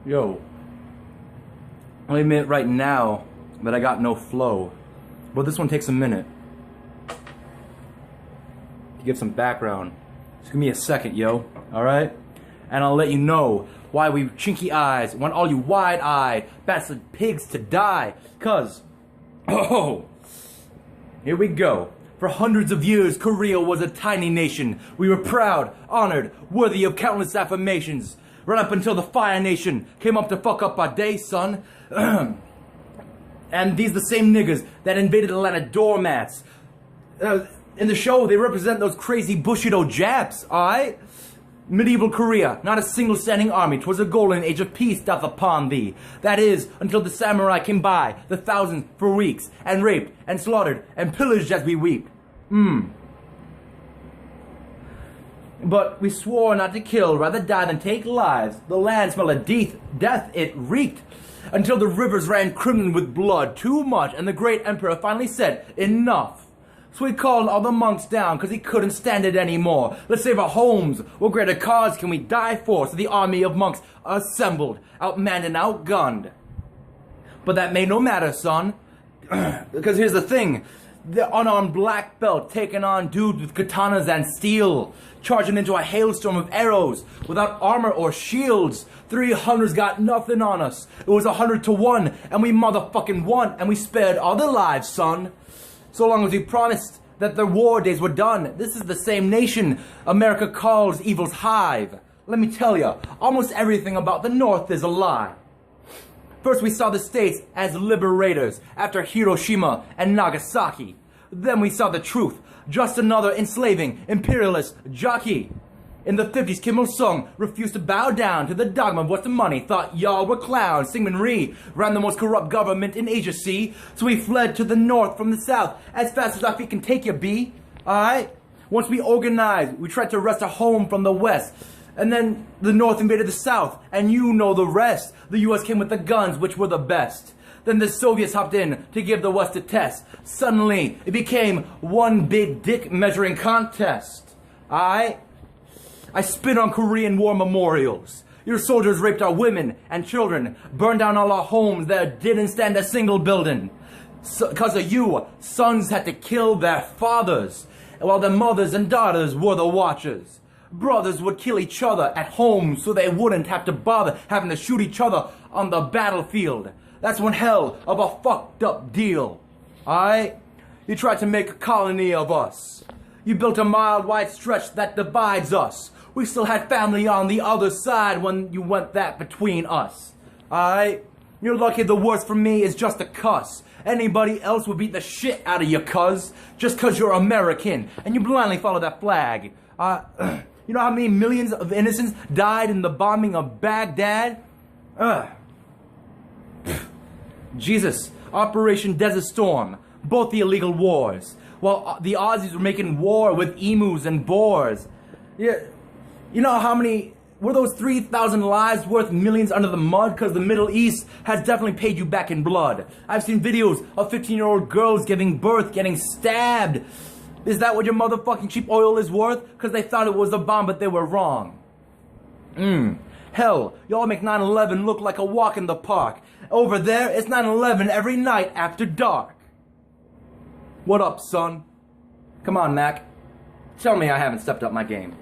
Yo, I'll admit right now that I got no flow, but this one takes a minute to give some background. Just give me a second, yo, alright? And I'll let you know why we chinky eyes want all you wide-eyed bastard pigs to die. Cause, oh, here we go. For hundreds of years, Korea was a tiny nation. We were proud, honored, worthy of countless affirmations. Right up until the Fire Nation came up to fuck up our day, son. And these the same niggas that invaded Atlanta doormats. In the show, they represent those crazy Bushido Japs, alright? Medieval Korea, not a single standing army. 'Twas a golden age of peace doth upon thee. That is, until the samurai came by, the thousands for weeks, and raped, and slaughtered, and pillaged as we weep. But we swore not to kill, rather die than take lives. The land smelled of death it reeked, until the rivers ran crimson with blood, too much, and the great emperor finally said, enough. So he called all the monks down, cause he couldn't stand it anymore. Let's save our homes, what greater cause can we die for? So the army of monks assembled, outmanned and outgunned. But that made no matter, son, because here's the thing. The unarmed black belt taking on dudes with katanas and steel, charging into a hailstorm of arrows without armor or shields. 300's got nothing on us. It was 100 to 1, and we motherfucking won, and we spared all their lives, son. So long as we promised that their war days were done. This is the same nation America calls evil's hive. Let me tell ya, almost everything about the North is a lie. First we saw the states as liberators after Hiroshima and Nagasaki. Then we saw the truth, just another enslaving imperialist jockey. In the 50s, Kim Il-sung refused to bow down to the dogma of what's the money, thought y'all were clowns. Syngman Rhee ran the most corrupt government in Asia, see? So we fled to the north from the south, as fast as our feet can take you, B. Alright? Once we organized, we tried to wrest a home from the west. And then the North invaded the South, and you know the rest. The US came with the guns, which were the best. Then the Soviets hopped in to give the West a test. Suddenly, it became one big dick measuring contest. I spit on Korean War memorials. Your soldiers raped our women and children, burned down all our homes that didn't stand a single building. Cause of you, sons had to kill their fathers, while their mothers and daughters were the watchers. Brothers would kill each other at home so they wouldn't have to bother having to shoot each other on the battlefield. That's one hell of a fucked up deal. Alright? You tried to make a colony of us. You built a mile wide stretch that divides us. We still had family on the other side when you went that between us. Alright? You're lucky the worst for me is just a cuss. Anybody else would beat the shit out of you, cuz. Just cuz you're American and you blindly follow that flag. You know how many millions of innocents died in the bombing of Baghdad? Jesus, Operation Desert Storm, both the illegal wars. While the Aussies were making war with emus and boars. Yeah, you know how many, were those 3,000 lives worth millions under the mud? Because the Middle East has definitely paid you back in blood. I've seen videos of 15-year-old girls giving birth, getting stabbed. Is that what your motherfucking cheap oil is worth? Because they thought it was a bomb, but they were wrong. Hell, y'all make 9/11 look like a walk in the park. Over there, it's 9/11 every night after dark. What up, son? Come on, Mac. Tell me I haven't stepped up my game.